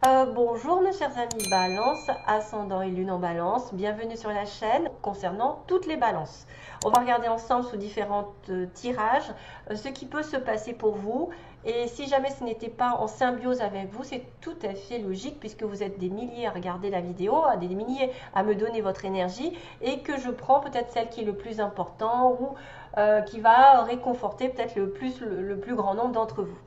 Bonjour mes chers amis Balance, ascendant et lune en Balance, bienvenue sur la chaîne concernant toutes les balances. On va regarder ensemble sous différents tirages ce qui peut se passer pour vous, et si jamais ce n'était pas en symbiose avec vous, c'est tout à fait logique puisque vous êtes des milliers à regarder la vidéo, des milliers à me donner votre énergie, et que je prends peut-être celle qui est le plus important ou qui va réconforter peut-être le plus grand nombre d'entre vous.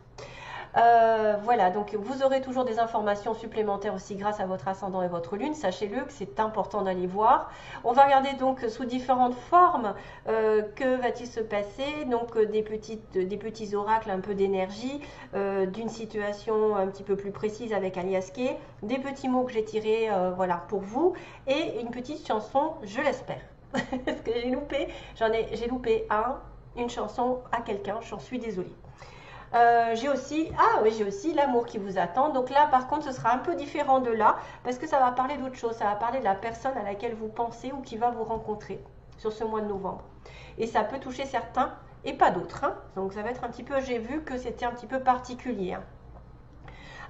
Voilà, donc vous aurez toujours des informations supplémentaires aussi grâce à votre ascendant et votre lune. Sachez-le que c'est important d'aller voir. On va regarder donc sous différentes formes que va-t-il se passer. Donc des petits oracles, un peu d'énergie, d'une situation un petit peu plus précise avec Alias Kay, des petits mots que j'ai tirés voilà, pour vous, et une petite chanson, je l'espère. Parce que j'ai loupé une chanson à quelqu'un, j'en suis désolée. J'ai aussi l'amour qui vous attend. Donc là, par contre, ce sera un peu différent de là, parce que ça va parler d'autre chose. Ça va parler de la personne à laquelle vous pensez ou qui va vous rencontrer sur ce mois de novembre. Et ça peut toucher certains et pas d'autres, hein. Donc ça va être un petit peu, j'ai vu que c'était un petit peu particulier, hein.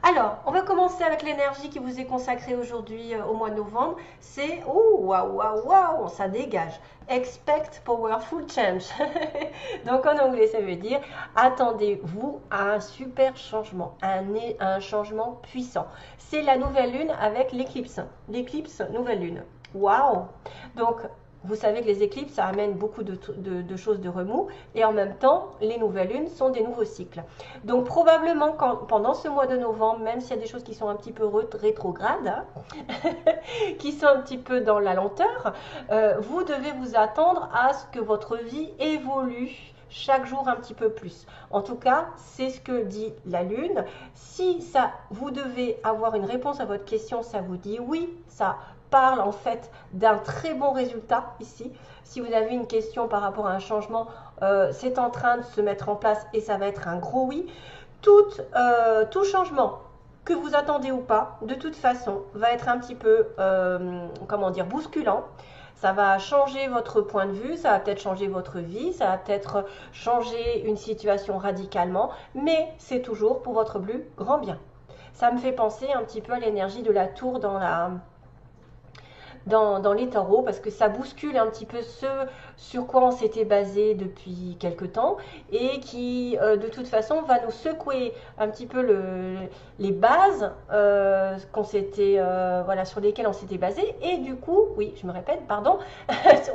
Alors, on va commencer avec l'énergie qui vous est consacrée aujourd'hui au mois de novembre. C'est, oh, waouh, waouh, waouh, ça dégage. Expect powerful change. Donc en anglais, ça veut dire attendez-vous à un super changement, un changement puissant. C'est la nouvelle lune avec l'éclipse. L'éclipse, nouvelle lune. Waouh! Donc, vous savez que les éclipses, ça amène beaucoup de choses de remous, et en même temps, les nouvelles lunes sont des nouveaux cycles. Donc probablement pendant ce mois de novembre, même s'il y a des choses qui sont un petit peu rétrogrades, hein, qui sont un petit peu dans la lenteur, vous devez vous attendre à ce que votre vie évolue chaque jour un petit peu plus. En tout cas, c'est ce que dit la Lune. Si ça, vous devez avoir une réponse à votre question, ça vous dit oui, ça parle en fait d'un très bon résultat ici. Si vous avez une question par rapport à un changement, c'est en train de se mettre en place et ça va être un gros oui. Tout changement que vous attendez ou pas, de toute façon, va être un petit peu, comment dire, bousculant. Ça va changer votre point de vue, ça va peut-être changer votre vie, ça va peut-être changer une situation radicalement, mais c'est toujours pour votre plus grand bien. Ça me fait penser un petit peu à l'énergie de la tour dans les tarots, parce que ça bouscule un petit peu ce sur quoi on s'était basé depuis quelque temps, et qui de toute façon va nous secouer un petit peu les bases voilà, sur lesquelles on s'était basé, et du coup, oui, je me répète, pardon,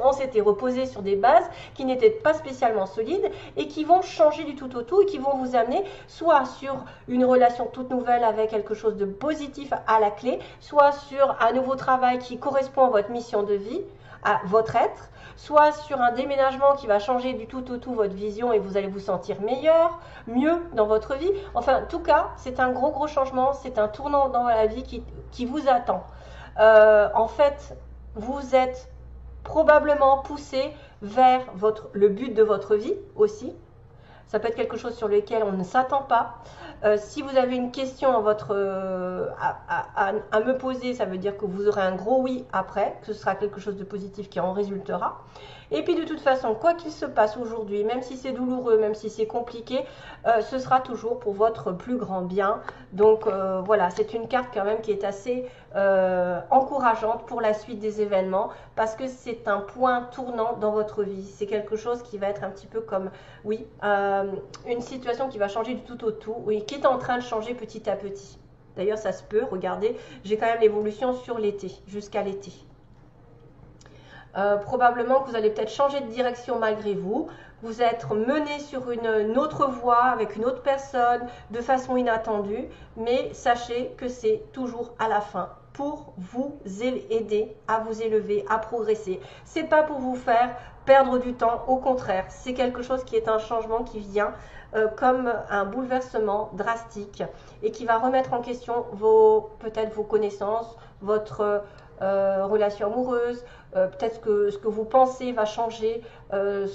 on s'était reposé sur des bases qui n'étaient pas spécialement solides et qui vont changer du tout au tout, et qui vont vous amener soit sur une relation toute nouvelle avec quelque chose de positif à la clé, soit sur un nouveau travail qui correspond à votre mission de vie, à votre être, soit sur un déménagement qui va changer du tout au tout votre vision et vous allez vous sentir meilleur, mieux dans votre vie. Enfin, en tout cas, c'est un gros changement, c'est un tournant dans la vie qui vous attend. En fait, vous êtes probablement poussé vers le but de votre vie aussi. Ça peut être quelque chose sur lequel on ne s'attend pas. Si vous avez une question à me poser, ça veut dire que vous aurez un gros oui après, que ce sera quelque chose de positif qui en résultera. Et puis de toute façon, quoi qu'il se passe aujourd'hui, même si c'est douloureux, même si c'est compliqué, ce sera toujours pour votre plus grand bien. Donc voilà, c'est une carte quand même qui est assez encourageante pour la suite des événements, parce que c'est un point tournant dans votre vie. C'est quelque chose qui va être un petit peu comme, oui, une situation qui va changer du tout au tout, oui, qui est en train de changer petit à petit. D'ailleurs, ça se peut, regardez, j'ai quand même l'évolution sur l'été, jusqu'à l'été. Probablement que vous allez peut-être changer de direction malgré vous, vous êtes mené sur une autre voie avec une autre personne de façon inattendue, mais sachez que c'est toujours à la fin pour vous aider à vous élever, à progresser. C'est pas pour vous faire perdre du temps, au contraire, c'est quelque chose qui est un changement qui vient comme un bouleversement drastique et qui va remettre en question peut-être vos connaissances, votre relation amoureuse, peut-être ce que vous pensez va changer ce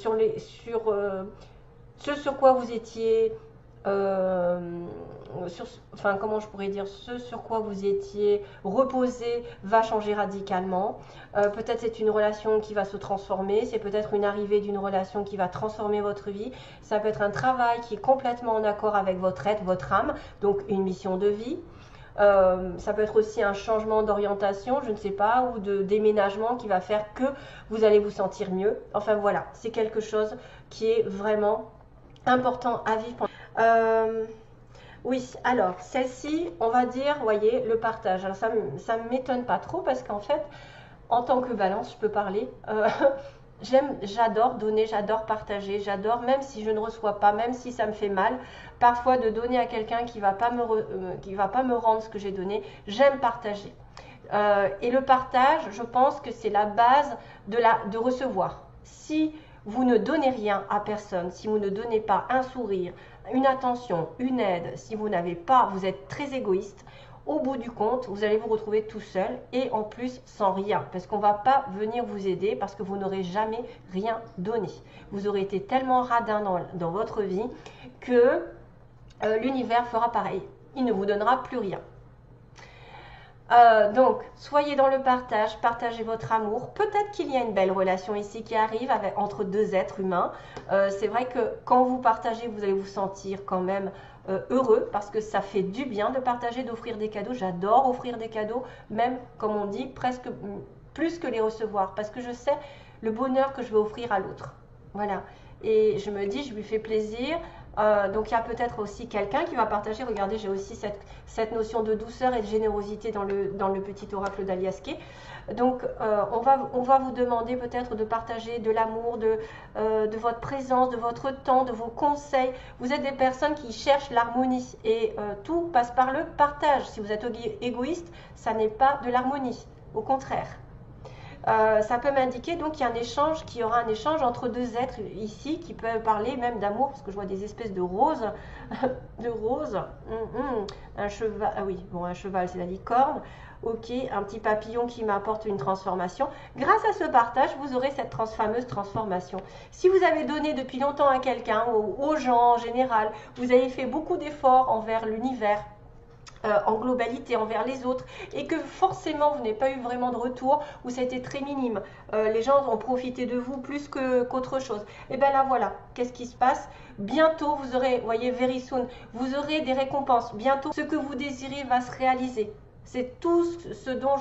sur quoi vous étiez, enfin comment je pourrais dire, ce sur quoi vous étiez reposé va changer radicalement. Peut-être c'est une relation qui va se transformer, c'est peut-être une arrivée d'une relation qui va transformer votre vie, ça peut être un travail qui est complètement en accord avec votre être, votre âme, donc une mission de vie. Ça peut être aussi un changement d'orientation, je ne sais pas, ou de déménagement qui va faire que vous allez vous sentir mieux. Enfin voilà, c'est quelque chose qui est vraiment important à vivre. Oui, alors celle-ci, on va dire, voyez, le partage. Alors ça ne m'étonne pas trop parce qu'en fait, en tant que balance, je peux parler. J'adore donner, j'adore partager, j'adore, même si je ne reçois pas, même si ça me fait mal, parfois de donner à quelqu'un qui va pas me rendre ce que j'ai donné. J'aime partager. Et le partage, je pense que c'est la base de recevoir. Si vous ne donnez rien à personne, si vous ne donnez pas un sourire, une attention, une aide, si vous n'avez pas, vous êtes très égoïste, au bout du compte, vous allez vous retrouver tout seul et en plus sans rien, parce qu'on ne va pas venir vous aider parce que vous n'aurez jamais rien donné. Vous aurez été tellement radin dans votre vie que l'univers fera pareil. Il ne vous donnera plus rien. Donc, soyez dans le partage, partagez votre amour. Peut-être qu'il y a une belle relation ici qui arrive entre deux êtres humains. C'est vrai que quand vous partagez, vous allez vous sentir quand même heureux parce que ça fait du bien de partager, d'offrir des cadeaux. J'adore offrir des cadeaux, même comme on dit, presque plus que les recevoir parce que je sais le bonheur que je vais offrir à l'autre. Voilà. Et je me dis, je lui fais plaisir. Donc il y a peut-être aussi quelqu'un qui va partager. Regardez, j'ai aussi cette notion de douceur et de générosité dans le petit oracle d'Aliaské. Donc on va vous demander peut-être de partager de l'amour, de votre présence, de votre temps, de vos conseils. Vous êtes des personnes qui cherchent l'harmonie et tout passe par le partage. Si vous êtes égoïste, ça n'est pas de l'harmonie, au contraire. Ça peut m'indiquer donc qu'il y aura un échange entre deux êtres ici qui peuvent parler même d'amour, parce que je vois des espèces de roses, un cheval, ah oui, bon, un cheval c'est la licorne, ok, un petit papillon qui m'apporte une transformation. Grâce à ce partage, vous aurez cette fameuse transformation. Si vous avez donné depuis longtemps à quelqu'un, aux gens en général, vous avez fait beaucoup d'efforts envers l'univers, en globalité envers les autres et que forcément vous n'avez pas eu vraiment de retour ou ça a été très minime, les gens ont profité de vous plus qu'autre chose, et bien là voilà, qu'est-ce qui se passe? Bientôt vous aurez, voyez, very soon, vous aurez des récompenses, bientôt ce que vous désirez va se réaliser. C'est tout ce dont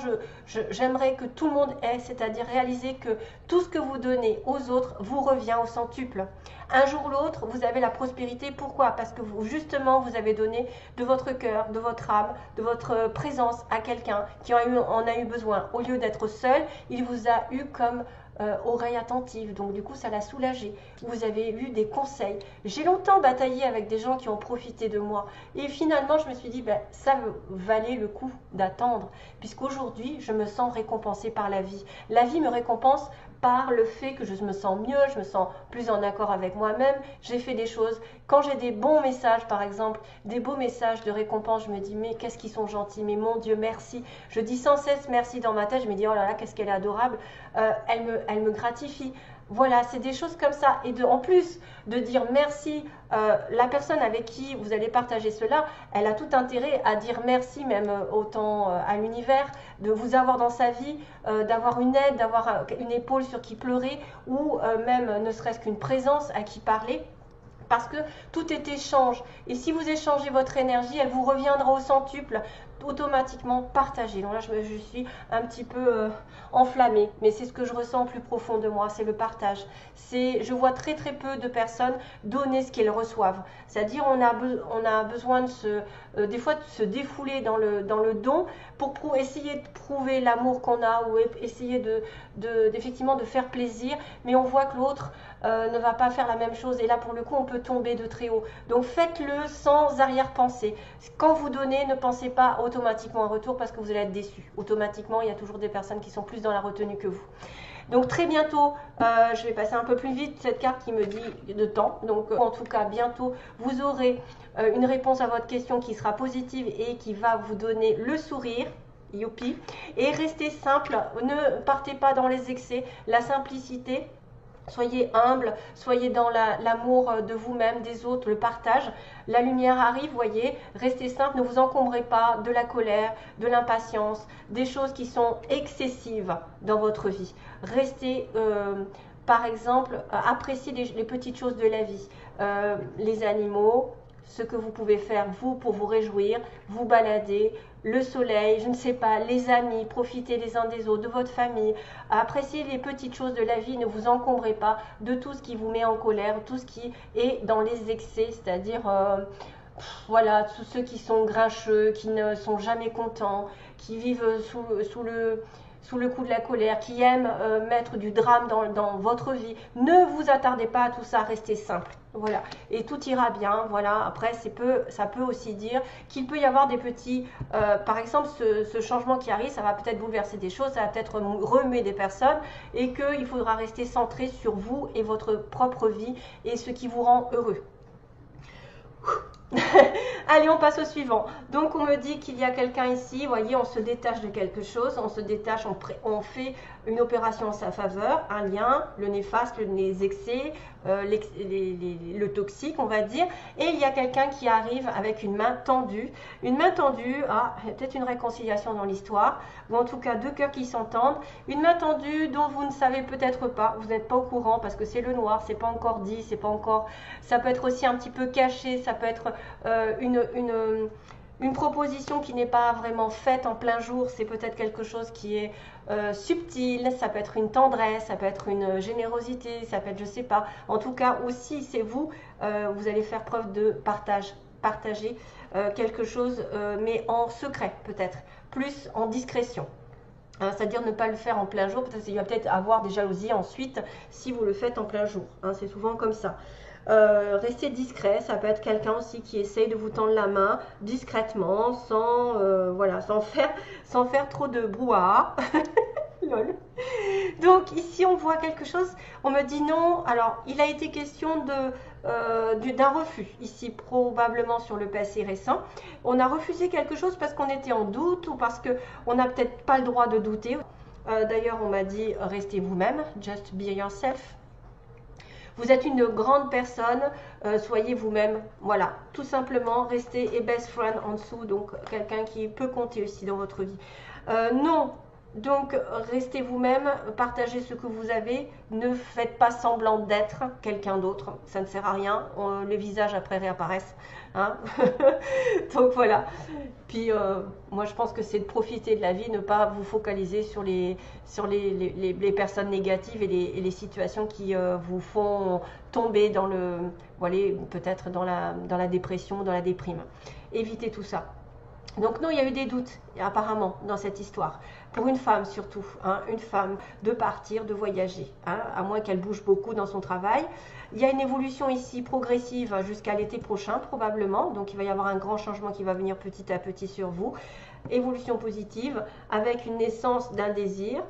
j'aimerais que tout le monde ait, c'est-à-dire réaliser que tout ce que vous donnez aux autres vous revient au centuple. Un jour ou l'autre, vous avez la prospérité. Pourquoi? Parce que justement, vous avez donné de votre cœur, de votre âme, de votre présence à quelqu'un qui en a eu besoin. Au lieu d'être seul, il vous a eu comme oreille attentive, donc du coup ça l'a soulagé. Vous avez eu des conseils. J'ai longtemps bataillé avec des gens qui ont profité de moi et finalement je me suis dit ben, ça valait le coup d'attendre puisqu'aujourd'hui je me sens récompensée par la vie. La vie me récompense par le fait que je me sens mieux, je me sens plus en accord avec moi-même, j'ai fait des choses. Quand j'ai des bons messages, par exemple, des beaux messages de récompense, je me dis, mais qu'est-ce qu'ils sont gentils, mais mon Dieu, merci. Je dis sans cesse merci dans ma tête, je me dis, oh là là, qu'est-ce qu'elle est adorable, elle me gratifie. Voilà, c'est des choses comme ça. Et en plus de dire merci, la personne avec qui vous allez partager cela, elle a tout intérêt à dire merci, même autant à l'univers, de vous avoir dans sa vie, d'avoir une aide, d'avoir une épaule sur qui pleurer, ou même ne serait-ce qu'une présence à qui parler. Parce que tout est échange. Et si vous échangez votre énergie, elle vous reviendra au centuple, automatiquement partagée. Donc là, je suis un petit peu enflammée, mais c'est ce que je ressens au plus profond de moi, c'est le partage. Je vois très très peu de personnes donner ce qu'elles reçoivent. C'est-à-dire on a besoin des fois de se défouler dans le don pour essayer de prouver l'amour qu'on a ou essayer effectivement de faire plaisir, mais on voit que l'autre ne va pas faire la même chose et là pour le coup on peut tomber de très haut. Donc faites-le sans arrière-pensée. Quand vous donnez, ne pensez pas automatiquement en retour parce que vous allez être déçu. Automatiquement, il y a toujours des personnes qui sont plus dans la retenue que vous. Donc très bientôt, je vais passer un peu plus vite cette carte qui me dit de temps. Donc en tout cas, bientôt, vous aurez une réponse à votre question qui sera positive et qui va vous donner le sourire. Youpi. Et restez simple, ne partez pas dans les excès, la simplicité. Soyez humble, soyez dans l'amour de vous-même, des autres, le partage. La lumière arrive, voyez, restez simple, ne vous encombrez pas de la colère, de l'impatience, des choses qui sont excessives dans votre vie. Restez, par exemple, appréciez les petites choses de la vie, les animaux, ce que vous pouvez faire, vous, pour vous réjouir, vous balader, le soleil, je ne sais pas, les amis, profitez les uns des autres, de votre famille, appréciez les petites choses de la vie, ne vous encombrez pas de tout ce qui vous met en colère, tout ce qui est dans les excès, c'est-à-dire, voilà, tous ceux qui sont grincheux, qui ne sont jamais contents, qui vivent sous le coup de la colère, qui aiment mettre du drame dans votre vie. Ne vous attardez pas à tout ça, restez simple. Voilà, et tout ira bien. Voilà, après, ça peut aussi dire qu'il peut y avoir des petits, par exemple, ce changement qui arrive, ça va peut-être bouleverser des choses, ça va peut-être remuer des personnes, et qu'il faudra rester centré sur vous et votre propre vie et ce qui vous rend heureux. Allez, on passe au suivant. Donc, on me dit qu'il y a quelqu'un ici. Vous voyez, on se détache de quelque chose. On se détache, on fait une opération en sa faveur, un lien, le néfaste, les excès, le toxique, on va dire. Et il y a quelqu'un qui arrive avec une main tendue. Une main tendue, il y a peut-être une réconciliation dans l'histoire, ou en tout cas deux cœurs qui s'entendent. Une main tendue dont vous ne savez peut-être pas, vous n'êtes pas au courant parce que c'est le noir, c'est pas encore dit, c'est pas encore. Ça peut être aussi un petit peu caché, ça peut être une proposition qui n'est pas vraiment faite en plein jour, c'est peut-être quelque chose qui est subtil, ça peut être une tendresse, ça peut être une générosité, ça peut être, je sais pas. En tout cas, aussi, c'est vous, vous allez faire preuve de partager quelque chose, mais en secret peut-être, plus en discrétion. Hein, c'est-à-dire ne pas le faire en plein jour, il va peut-être avoir des jalousies ensuite si vous le faites en plein jour. Hein, c'est souvent comme ça. Restez discret, ça peut être quelqu'un aussi qui essaye de vous tendre la main discrètement, voilà, sans faire trop de brouhaha. Lol. Donc ici on voit quelque chose, on me dit non, alors il a été question d'un refus, ici probablement sur le passé récent. On a refusé quelque chose parce qu'on était en doute ou parce qu'on n'a peut-être pas le droit de douter. D'ailleurs on m'a dit restez vous-même, just be yourself. Vous êtes une grande personne, soyez vous-même, voilà, tout simplement, restez et best friend en dessous, donc quelqu'un qui peut compter aussi dans votre vie. Non, donc restez vous-même, partagez ce que vous avez, ne faites pas semblant d'être quelqu'un d'autre, ça ne sert à rien, les visages après réapparaissent. Hein. Donc voilà. Puis moi je pense que c'est de profiter de la vie, ne pas vous focaliser sur les personnes négatives et les situations qui vous font tomber dans peut-être dans la dépression, dans la déprime. Évitez tout ça. Donc non, il y a eu des doutes apparemment dans cette histoire. Pour une femme surtout, hein, une femme de partir, de voyager, hein, à moins qu'elle bouge beaucoup dans son travail. Il y a une évolution ici progressive jusqu'à l'été prochain probablement, donc il va y avoir un grand changement qui va venir petit à petit sur vous. Évolution positive avec une naissance d'un désir,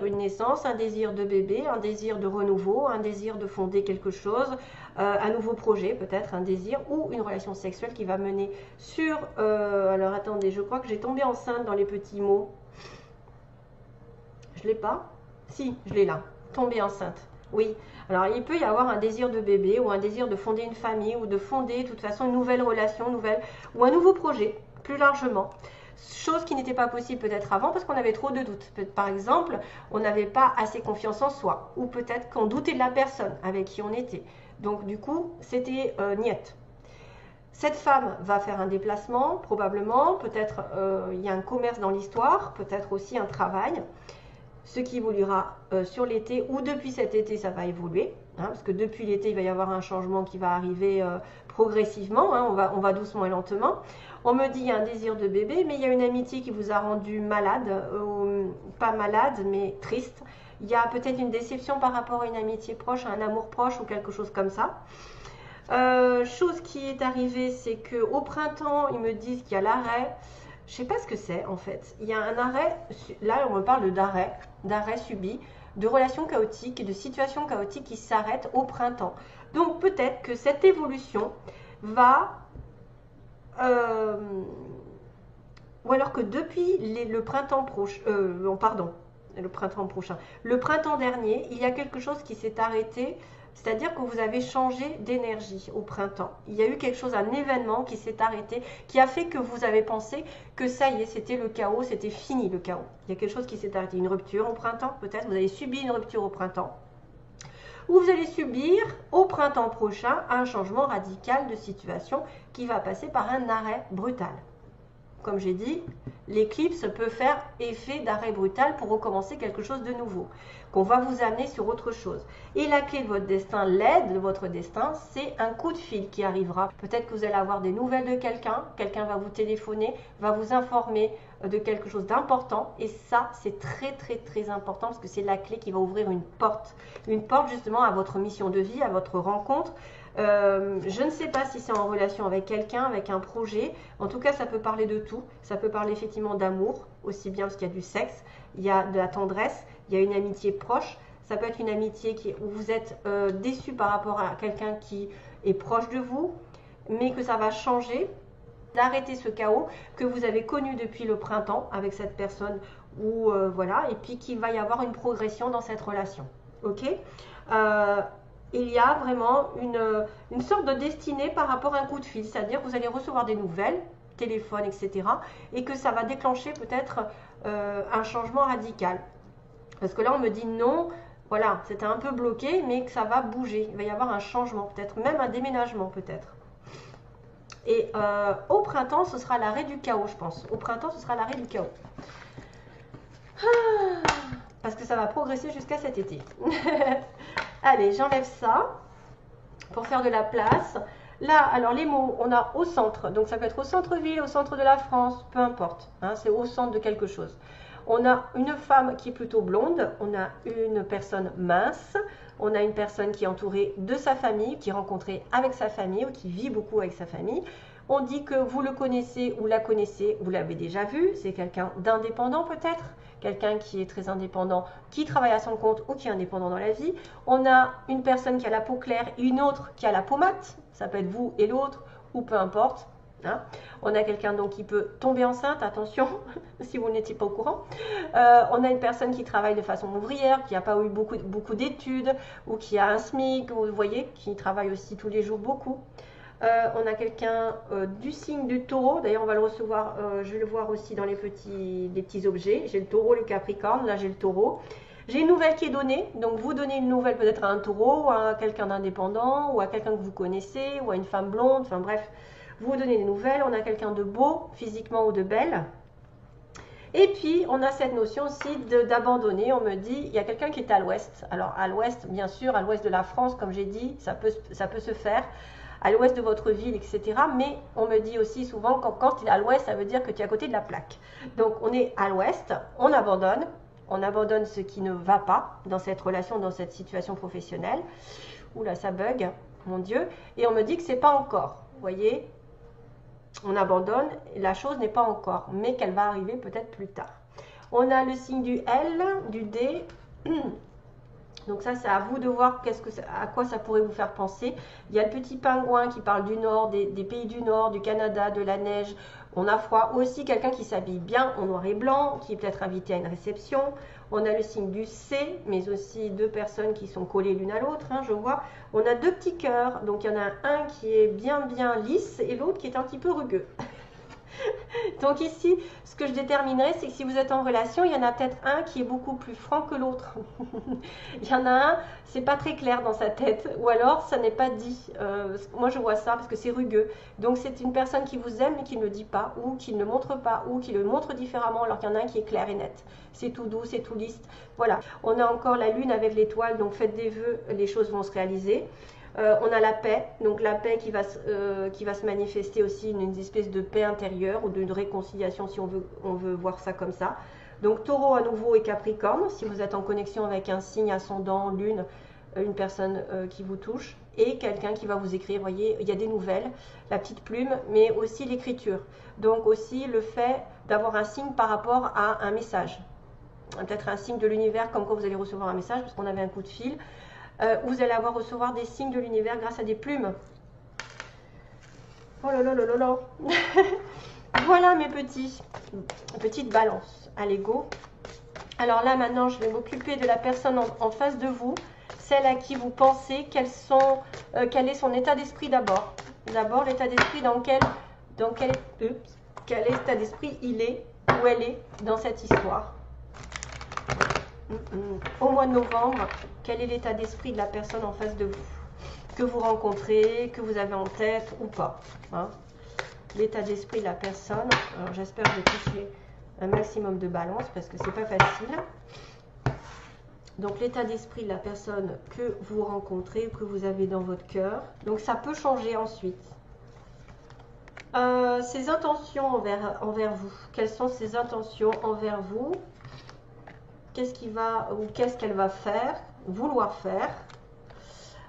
une naissance, un désir de bébé, un désir de renouveau, un désir de fonder quelque chose, un nouveau projet peut-être, un désir ou une relation sexuelle qui va mener sur... alors attendez, je crois que j'ai tombé enceinte dans les petits mots. Je l'ai pas? Si, je l'ai là. Tomber enceinte. Oui. Alors, il peut y avoir un désir de bébé ou un désir de fonder une famille ou de fonder, de toute façon, une nouvelle relation, ou un nouveau projet, plus largement. Chose qui n'était pas possible peut-être avant parce qu'on avait trop de doutes. Par exemple, on n'avait pas assez confiance en soi ou peut-être qu'on doutait de la personne avec qui on était. Donc, du coup, c'était niette. Cette femme va faire un déplacement, probablement. Peut-être il y a un commerce dans l'histoire, peut-être aussi un travail. Ce qui évoluera sur l'été ou depuis cet été, ça va évoluer. Hein, parce que depuis l'été, il va y avoir un changement qui va arriver progressivement. Hein, on va doucement et lentement. On me dit il y a un désir de bébé, mais il y a une amitié qui vous a rendu malade, pas malade, mais triste. Il y a peut-être une déception par rapport à une amitié proche, à un amour proche ou quelque chose comme ça. Chose qui est arrivée, c'est qu'au printemps, ils me disent qu'il y a l'arrêt. Je ne sais pas ce que c'est en fait. Il y a un arrêt, là on me parle d'arrêt subi, de relations chaotiques et de situations chaotiques qui s'arrêtent au printemps. Donc peut-être que cette évolution va... ou alors que depuis le printemps prochain... le printemps dernier, il y a quelque chose qui s'est arrêté. C'est-à-dire que vous avez changé d'énergie au printemps. Il y a eu quelque chose, un événement qui s'est arrêté, qui a fait que vous avez pensé que ça y est, c'était le chaos, c'était fini le chaos. Il y a quelque chose qui s'est arrêté, une rupture au printemps peut-être, vous avez subi une rupture au printemps. ou vous allez subir au printemps prochain un changement radical de situation qui va passer par un arrêt brutal. Comme j'ai dit, l'éclipse peut faire effet d'arrêt brutal pour recommencer quelque chose de nouveau, qu'on va vous amener sur autre chose. Et la clé de votre destin, l'aide de votre destin, c'est un coup de fil qui arrivera. Peut-être que vous allez avoir des nouvelles de quelqu'un, quelqu'un va vous téléphoner, va vous informer de quelque chose d'important. Et ça, c'est très très très important parce que c'est la clé qui va ouvrir une porte justement à votre mission de vie, à votre rencontre. Je ne sais pas si c'est en relation avec quelqu'un, avec un projet. En tout cas, ça peut parler de tout. Ça peut parler effectivement d'amour, aussi bien parce qu'il y a du sexe, il y a de la tendresse, il y a une amitié proche. Ça peut être une amitié où vous êtes déçu par rapport à quelqu'un qui est proche de vous, mais que ça va changer, d'arrêter ce chaos que vous avez connu depuis le printemps avec cette personne, ou voilà, et puis qu'il va y avoir une progression dans cette relation. Ok, il y a vraiment une sorte de destinée par rapport à un coup de fil, c'est-à-dire que vous allez recevoir des nouvelles, téléphone, etc. et que ça va déclencher peut-être un changement radical. Parce que là, on me dit non, voilà, c'était un peu bloqué, mais que ça va bouger. Il va y avoir un changement, peut-être même un déménagement, peut-être. Et au printemps, ce sera l'arrêt du chaos, je pense. Au printemps, ce sera l'arrêt du chaos. Parce que ça va progresser jusqu'à cet été. Allez, j'enlève ça pour faire de la place. Là, alors les mots, on a au centre. Donc ça peut être au centre-ville, au centre de la France, peu importe. Hein, c'est au centre de quelque chose. On a une femme qui est plutôt blonde. On a une personne mince. On a une personne qui est entourée de sa famille, qui est rencontrée avec sa famille ou qui vit beaucoup avec sa famille. On dit que vous le connaissez ou la connaissez, vous l'avez déjà vu. C'est quelqu'un d'indépendant peut-être. Quelqu'un qui est très indépendant, qui travaille à son compte ou qui est indépendant dans la vie. On a une personne qui a la peau claire et une autre qui a la peau mate. Ça peut être vous et l'autre, ou peu importe. Hein. On a quelqu'un donc qui peut tomber enceinte, attention, si vous n'étiez pas au courant. On a une personne qui travaille de façon ouvrière, qui n'a pas eu beaucoup d'études, ou qui a un SMIC, vous voyez, qui travaille aussi tous les jours beaucoup. On a quelqu'un du signe du taureau, d'ailleurs on va le recevoir, je vais le voir aussi dans les petits objets. J'ai le taureau, le capricorne, là j'ai le taureau. J'ai une nouvelle qui est donnée, donc vous donnez une nouvelle peut-être à un taureau, ou à quelqu'un d'indépendant, ou à quelqu'un que vous connaissez, ou à une femme blonde, enfin bref, vous donnez des nouvelles. On a quelqu'un de beau, physiquement ou de belle. Et puis, on a cette notion aussi d'abandonner. On me dit, il y a quelqu'un qui est à l'ouest. Alors, à l'ouest, bien sûr, à l'ouest de la France, comme j'ai dit, ça peut se faire. À l'ouest de votre ville, etc. Mais on me dit aussi souvent, quand il est à l'ouest, ça veut dire que tu es à côté de la plaque. Donc, on est à l'ouest, on abandonne ce qui ne va pas dans cette relation, dans cette situation professionnelle. Oula, ça bug, mon Dieu. Et on me dit que c'est pas encore. Vous voyez, on abandonne, la chose n'est pas encore, mais qu'elle va arriver peut-être plus tard. On a le signe du L, du D. Donc ça, c'est à vous de voir à quoi ça pourrait vous faire penser. Il y a le petit pingouin qui parle du nord, des pays du nord, du Canada, de la neige. On a froid. Aussi quelqu'un qui s'habille bien en noir et blanc, qui est peut-être invité à une réception. On a le signe du C, mais aussi deux personnes qui sont collées l'une à l'autre, hein, je vois. On a deux petits cœurs. Donc il y en a un qui est bien lisse et l'autre qui est un petit peu rugueux. Donc ici, ce que je déterminerai, c'est que si vous êtes en relation, il y en a peut-être un qui est beaucoup plus franc que l'autre. Il y en a un, c'est pas très clair dans sa tête, ou alors ça n'est pas dit. Moi je vois ça parce que c'est rugueux. Donc c'est une personne qui vous aime mais qui ne le dit pas, ou qui ne le montre pas, ou qui le montre différemment, alors qu'il y en a un qui est clair et net. C'est tout doux, c'est tout lisse. Voilà. On a encore la lune avec l'étoile, donc faites des vœux, les choses vont se réaliser. On a la paix, donc la paix qui va se manifester aussi, une espèce de paix intérieure ou d'une réconciliation si on veut voir ça comme ça. Donc taureau à nouveau et capricorne, si vous êtes en connexion avec un signe ascendant, lune, une personne qui vous touche et quelqu'un qui va vous écrire, vous voyez, il y a des nouvelles, la petite plume, mais aussi l'écriture. Donc aussi le fait d'avoir un signe par rapport à un message. Peut-être un signe de l'univers comme quand vous allez recevoir un message, parce qu'on avait un coup de fil. Vous allez recevoir des signes de l'univers grâce à des plumes. Oh là là là là là. Voilà mes petites balances. Allez, go. Alors là, maintenant, je vais m'occuper de la personne en face de vous. Celle à qui vous pensez quel est son état d'esprit d'abord. D'abord, l'état d'esprit quel état d'esprit il est ou elle est dans cette histoire. Au mois de novembre, quel est l'état d'esprit de la personne en face de vous? Que vous rencontrez, que vous avez en tête ou pas, hein? L'état d'esprit de la personne. Alors j'espère que je vais toucher un maximum de balance parce que c'est pas facile. Donc l'état d'esprit de la personne que vous rencontrez, que vous avez dans votre cœur. Donc ça peut changer ensuite. Ses intentions envers vous. Quelles sont ses intentions envers vous? Qu'est-ce qu'il va ou qu'est-ce qu'elle va faire, vouloir faire?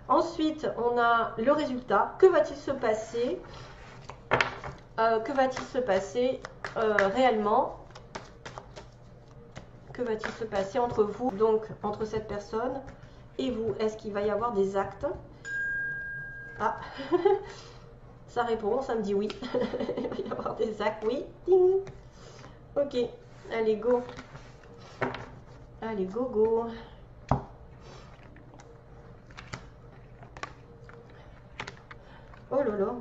Ensuite, on a le résultat. Que va-t-il se passer? Que va-t-il se passer réellement? Que va-t-il se passer entre vous, donc entre cette personne et vous? Est-ce qu'il va y avoir des actes? Ah, ça répond, ça me dit oui. Il va y avoir des actes, oui. Ding. Ok, allez, go. Allez, go, go. Oh là là.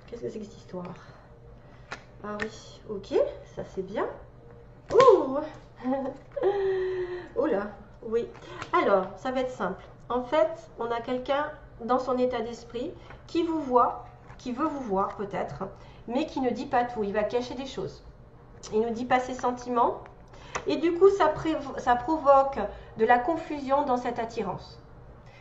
Qu'est-ce que c'est que cette histoire? Ah oui, ok, ça c'est bien. Ouh. Oh là, oui. Alors, ça va être simple. En fait, on a quelqu'un dans son état d'esprit qui vous voit, qui veut vous voir peut-être, mais qui ne dit pas tout. Il va cacher des choses. Il ne dit pas ses sentiments. Et du coup, ça provoque de la confusion dans cette attirance.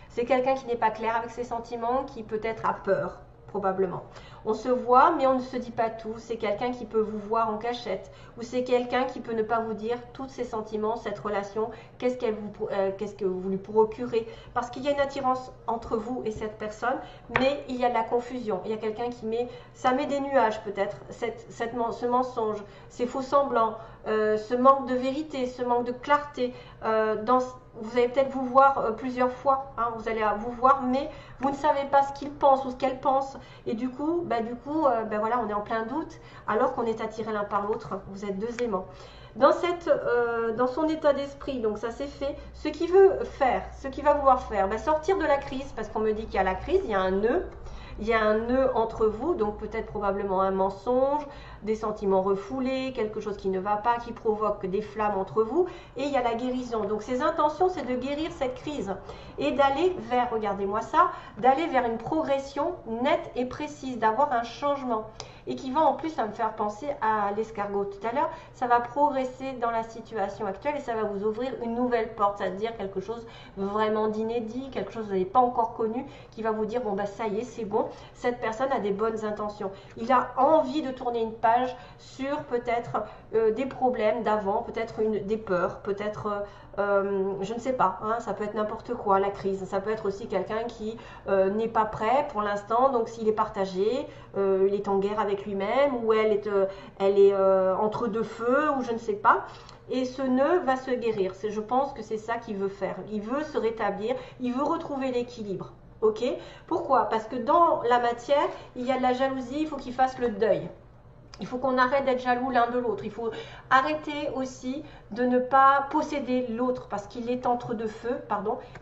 C'est quelqu'un qui n'est pas clair avec ses sentiments, qui peut-être a peur, probablement. On se voit, mais on ne se dit pas tout. C'est quelqu'un qui peut vous voir en cachette. Ou c'est quelqu'un qui peut ne pas vous dire tous ses sentiments, cette relation, qu'est-ce que vous lui procurez. Parce qu'il y a une attirance entre vous et cette personne, mais il y a de la confusion. Il y a quelqu'un qui ça met des nuages peut-être, ce mensonge, ces faux semblants, ce manque de vérité, ce manque de clarté. Vous allez peut-être vous voir plusieurs fois, hein, vous allez vous voir, mais vous ne savez pas ce qu'il pense ou ce qu'elle pense. Et du coup, voilà, on est en plein doute, alors qu'on est attirés l'un par l'autre. Vous êtes deux aimants. Dans son état d'esprit, donc ça c'est fait. Ce qu'il veut faire, ce qu'il va vouloir faire, sortir de la crise, parce qu'on me dit qu'il y a la crise, il y a un nœud. Il y a un nœud entre vous, donc peut-être probablement un mensonge, des sentiments refoulés, quelque chose qui ne va pas, qui provoque des flammes entre vous. Et il y a la guérison. Donc ses intentions, c'est de guérir cette crise et d'aller vers, regardez-moi ça, d'aller vers une progression nette et précise, d'avoir un changement. Et qui va en plus me faire penser à l'escargot tout à l'heure, ça va progresser dans la situation actuelle et ça va vous ouvrir une nouvelle porte, c'est-à-dire quelque chose vraiment d'inédit, quelque chose que vous n'avez pas encore connu, qui va vous dire, bon ça y est, c'est bon, cette personne a des bonnes intentions. Il a envie de tourner une page sur peut-être des problèmes d'avant, peut-être des peurs, peut-être... je ne sais pas, hein, ça peut être n'importe quoi, la crise. Ça peut être aussi quelqu'un qui n'est pas prêt pour l'instant, donc s'il est partagé, il est en guerre avec lui-même, ou elle est entre deux feux, ou je ne sais pas. Et ce nœud va se guérir. Je pense que c'est ça qu'il veut faire. Il veut se rétablir, il veut retrouver l'équilibre. Ok? Pourquoi? Parce que dans la matière, il y a de la jalousie, il faut qu'il fasse le deuil. Il faut qu'on arrête d'être jaloux l'un de l'autre. Il faut arrêter aussi de ne pas posséder l'autre parce qu'il est entre deux feux,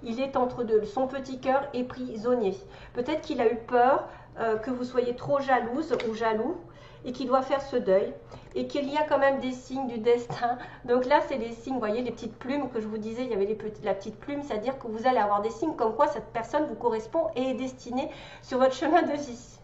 il est entre deux. Son petit cœur est prisonnier. Peut-être qu'il a eu peur que vous soyez trop jalouse ou jaloux et qu'il doit faire ce deuil et qu'il y a quand même des signes du destin. Donc là, c'est des signes, vous voyez, les petites plumes que je vous disais, il y avait la petite plume, c'est-à-dire que vous allez avoir des signes comme quoi cette personne vous correspond et est destinée sur votre chemin de vie.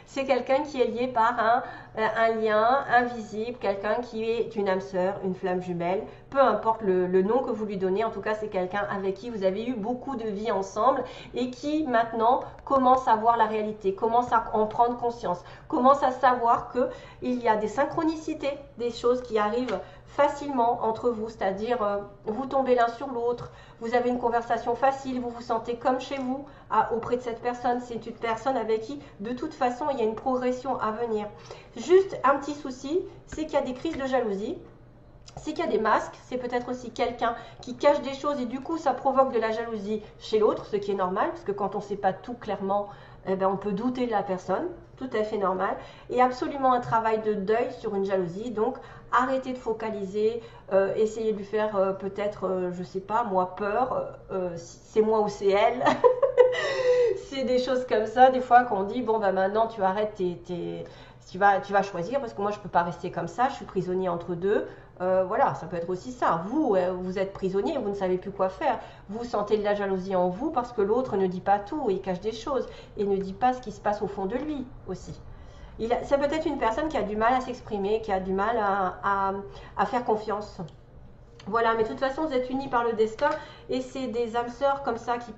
C'est quelqu'un qui est lié par un lien invisible, quelqu'un qui est une âme sœur, une flamme jumelle, peu importe le nom que vous lui donnez, en tout cas c'est quelqu'un avec qui vous avez eu beaucoup de vie ensemble et qui maintenant commence à voir la réalité, commence à en prendre conscience, commence à savoir qu'il y a des synchronicités, des choses qui arrivent facilement entre vous, c'est-à-dire vous tombez l'un sur l'autre, vous avez une conversation facile, vous vous sentez comme chez vous auprès de cette personne, c'est une personne avec qui de toute façon il y a une progression à venir. Juste un petit souci, c'est qu'il y a des crises de jalousie, c'est qu'il y a des masques, c'est peut-être aussi quelqu'un qui cache des choses et du coup ça provoque de la jalousie chez l'autre, ce qui est normal, parce que quand on ne sait pas tout clairement, on peut douter de la personne, tout à fait normal, et absolument un travail de deuil sur une jalousie, donc arrêtez de focaliser, essayez de lui faire peut-être, je sais pas, moi peur, c'est moi ou c'est elle, c'est des choses comme ça, des fois qu'on dit, bon maintenant tu arrêtes tu vas choisir, parce que moi je peux pas rester comme ça, je suis prisonnier entre deux, Voilà, ça peut être aussi ça. Vous, vous êtes prisonnier, vous ne savez plus quoi faire. Vous sentez de la jalousie en vous parce que l'autre ne dit pas tout, il cache des choses et ne dit pas ce qui se passe au fond de lui aussi. C'est peut-être une personne qui a du mal à s'exprimer, qui a du mal à faire confiance. Voilà, mais de toute façon, vous êtes unis par le destin et c'est des âmes sœurs comme ça qui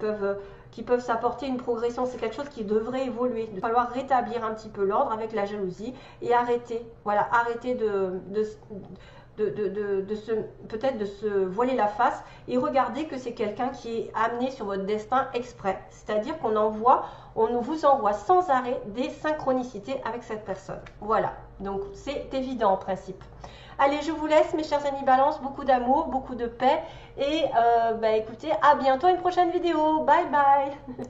peuvent s'apporter une progression. C'est quelque chose qui devrait évoluer. Il va falloir rétablir un petit peu l'ordre avec la jalousie et arrêter. Voilà, arrêter peut-être de se voiler la face et regarder que c'est quelqu'un qui est amené sur votre destin exprès. C'est-à-dire on vous envoie sans arrêt des synchronicités avec cette personne. Voilà, donc c'est évident en principe. Allez, je vous laisse mes chers amis Balance, beaucoup d'amour, beaucoup de paix et écoutez, à bientôt, une prochaine vidéo. Bye bye.